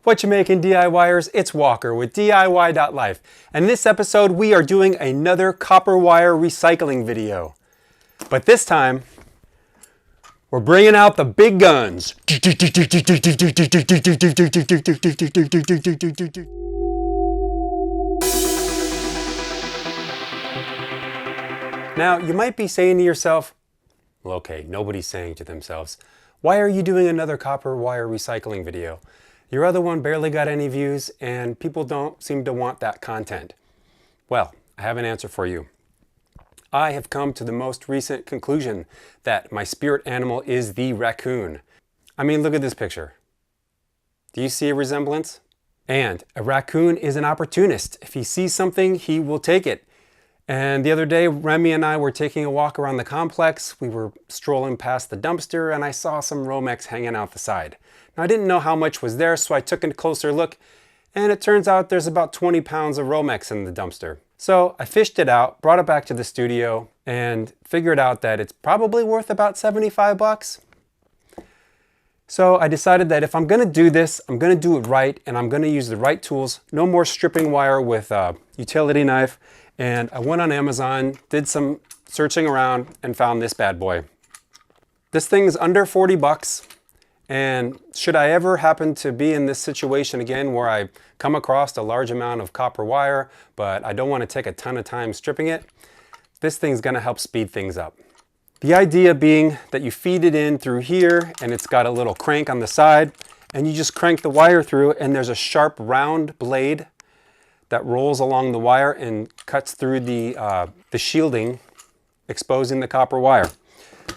What you making, DIYers? It's Walker with DIWHY.LIFE, and in this episode we are doing another copper wire recycling video. But this time, we're bringing out the big guns. Now, you might be saying to yourself, well, okay, nobody's saying to themselves, why are you doing another copper wire recycling video? Your other one barely got any views and people don't seem to want that content. Well, I have an answer for you. I have come to the most recent conclusion that my spirit animal is the raccoon. I mean, look at this picture. Do you see a resemblance? And a raccoon is an opportunist. If he sees something, he will take it. And the other day, Remy and I were taking a walk around the complex. We were strolling past the dumpster and I saw some Romex hanging out the side. Now, I didn't know how much was there, so I took a closer look, and it turns out there's about 20 pounds of Romex in the dumpster. So I fished it out, brought it back to the studio, and figured out that it's probably worth about 75 bucks. So I decided that if I'm gonna do this, I'm gonna do it right, and I'm gonna use the right tools. No more stripping wire with a utility knife. And I went on Amazon, did some searching around, and found this bad boy. This thing's under 40 bucks. And should I ever happen to be in this situation again where I come across a large amount of copper wire, but I don't want to take a ton of time stripping it, this thing's going to help speed things up. The idea being that you feed it in through here, and it's got a little crank on the side, and you just crank the wire through, and there's a sharp round blade that rolls along the wire and cuts through the shielding, exposing the copper wire.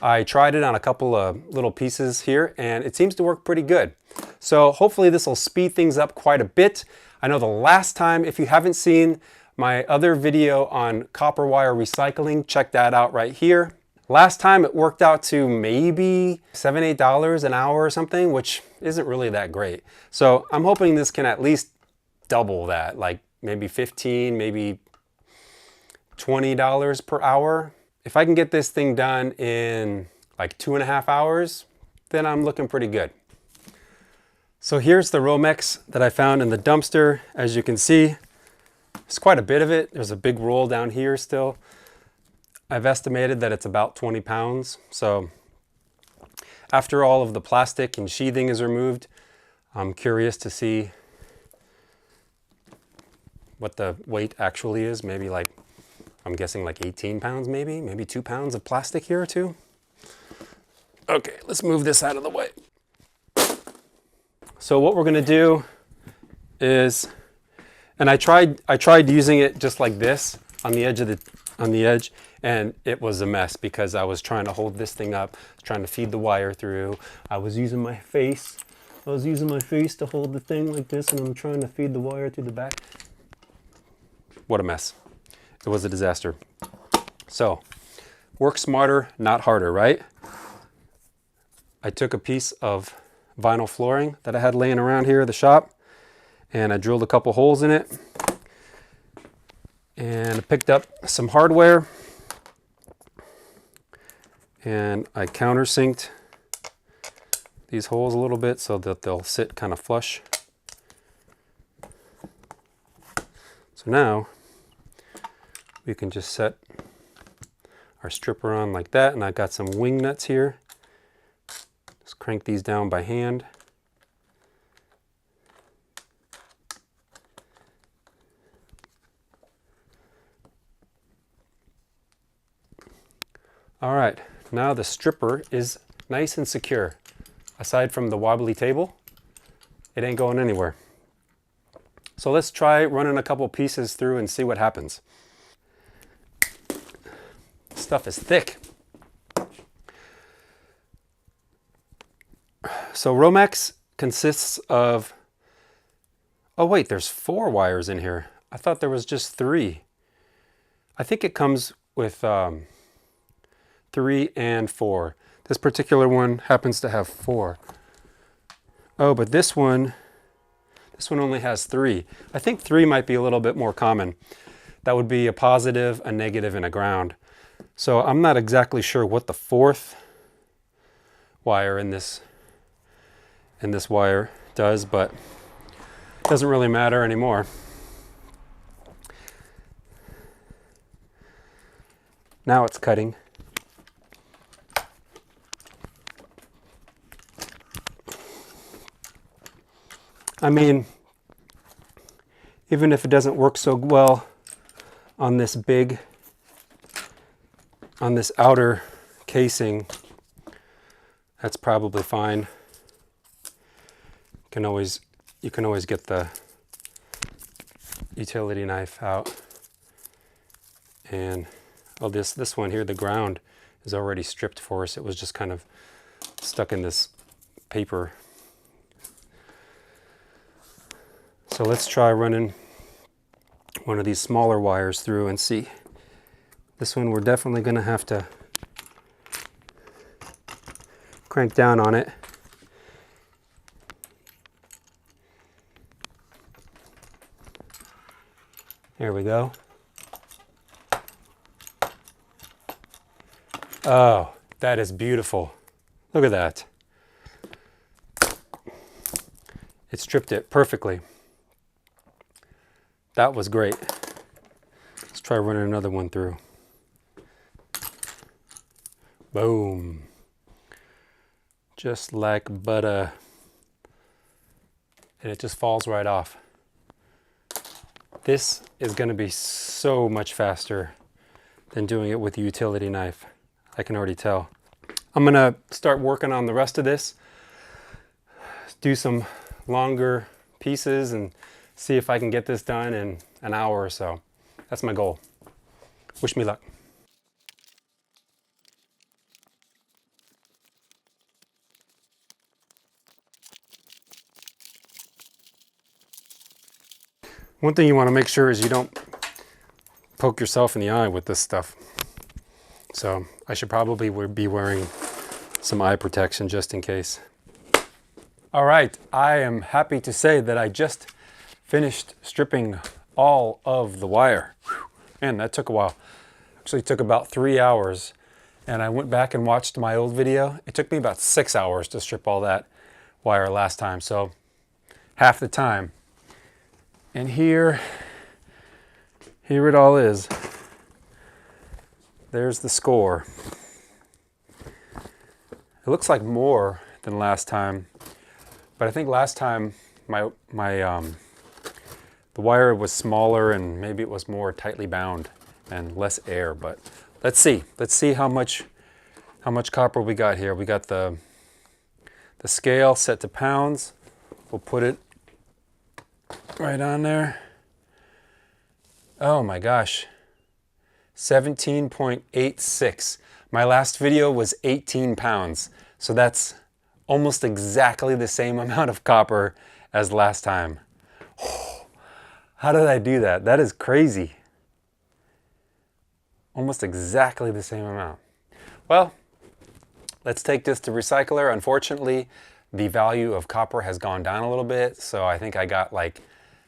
I tried it on a couple of little pieces here and it seems to work pretty good. So hopefully this will speed things up quite a bit. I know the last time, if you haven't seen my other video on copper wire recycling, check that out right here. Last time it worked out to maybe $7, $8 an hour or something, which isn't really that great. So I'm hoping this can at least double that, like maybe $15, maybe $20 per hour. If I can get this thing done in like 2.5 hours, then I'm looking pretty good. So here's the Romex that I found in the dumpster. As you can see, there's quite a bit of it. There's a big roll down here still. I've estimated that it's about 20 pounds. So after all of the plastic and sheathing is removed, I'm curious to see what the weight actually is. Maybe like, I'm guessing like 18 pounds maybe 2 pounds of plastic here or two. Okay, let's move this out of the way. So what we're gonna do is, and I tried using it just like this on the edge and it was a mess because I was trying to hold this thing up, trying to feed the wire through. I was using my face to hold the thing like this, and I'm trying to feed the wire through the back. What a mess. It was a disaster. So, work smarter, not harder, right? I took a piece of vinyl flooring that I had laying around here at the shop, and I drilled a couple holes in it, and I picked up some hardware, and I countersinked these holes a little bit so that they'll sit kind of flush. So now, we can just set our stripper on like that, and I've got some wing nuts here. Just crank these down by hand. All right, now the stripper is nice and secure. Aside from the wobbly table, it ain't going anywhere. So let's try running a couple pieces through and see what happens. Stuff is thick. So Romex consists of, oh wait, there's 4 wires in here. I thought there was just 3. I think it comes with 3 and 4. This particular one happens to have 4. Oh, but this one only has 3. I think 3 might be a little bit more common. That would be a positive, a negative, and a ground. So I'm not exactly sure what the 4th wire in this wire does, but Doesn't really matter anymore. Now it's cutting. I mean, even if it doesn't work so well on this outer casing, that's probably fine. You can always get the utility knife out. And oh, this one here, the ground is already stripped for us. It was just kind of stuck in this paper. So let's try running one of these smaller wires through and see. This one we're definitely going to have to crank down on it. There we go. Oh, that is beautiful. Look at that. It stripped it perfectly. That was great. Let's try running another one through. Boom. Just like butter. And it just falls right off. This is going to be so much faster than doing it with a utility knife. I can already tell. I'm going to start working on the rest of this. Do some longer pieces and see if I can get this done in an hour or so. That's my goal. Wish me luck. One thing you want to make sure is you don't poke yourself in the eye with this stuff. So I should probably be wearing some eye protection just in case. All right, I am happy to say that I just finished stripping all of the wire. Man, that took a while. Actually took about 3 hours, and I went back and watched my old video. It took me about 6 hours to strip all that wire last time, so half the time. And here it all is. There's the score. It looks like more than last time, but I think last time the wire was smaller and maybe it was more tightly bound and less air. But let's see how much copper we got here. We got the scale set to pounds. We'll put it right on there. Oh my gosh, 17.86. My last video was 18 pounds. So that's almost exactly the same amount of copper as last time. How did I do that? That is crazy. Almost exactly the same amount. Well, let's take this to recycler. Unfortunately, the value of copper has gone down a little bit. So I think I got like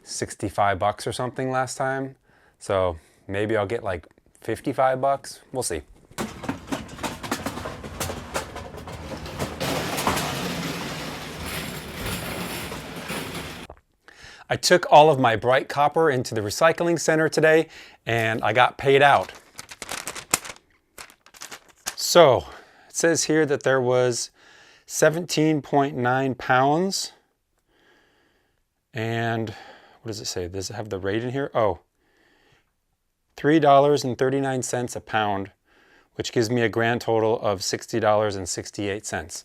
65 bucks or something last time. So maybe I'll get like 55 bucks. We'll see. I took all of my bright copper into the recycling center today and I got paid out. So it says here that there was 17.9 pounds. And what does it say? Does it have the rate in here? Oh, $3.39 a pound, which gives me a grand total of $60.68.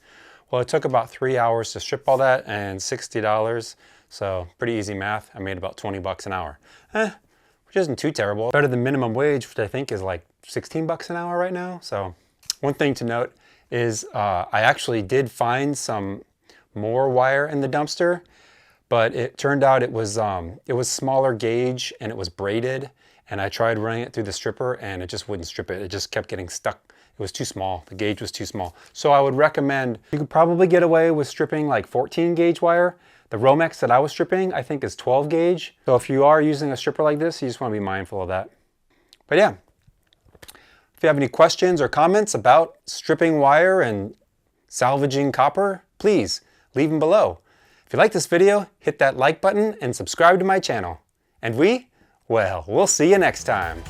Well, it took about 3 hours to strip all that and $60. So pretty easy math. I made about 20 bucks an hour. Which isn't too terrible. Better than minimum wage, which I think is like 16 bucks an hour right now. So one thing to note is I actually did find some more wire in the dumpster, but it turned out it was smaller gauge and it was braided. And I tried running it through the stripper and it just wouldn't strip it. It just kept getting stuck. It was too small. The gauge was too small. So I would recommend, you could probably get away with stripping like 14 gauge wire. The Romex that I was stripping, I think is 12 gauge. So if you are using a stripper like this, you just want to be mindful of that. But yeah, if you have any questions or comments about stripping wire and salvaging copper, please leave them below. If you like this video, hit that like button and subscribe to my channel. And we'll see you next time.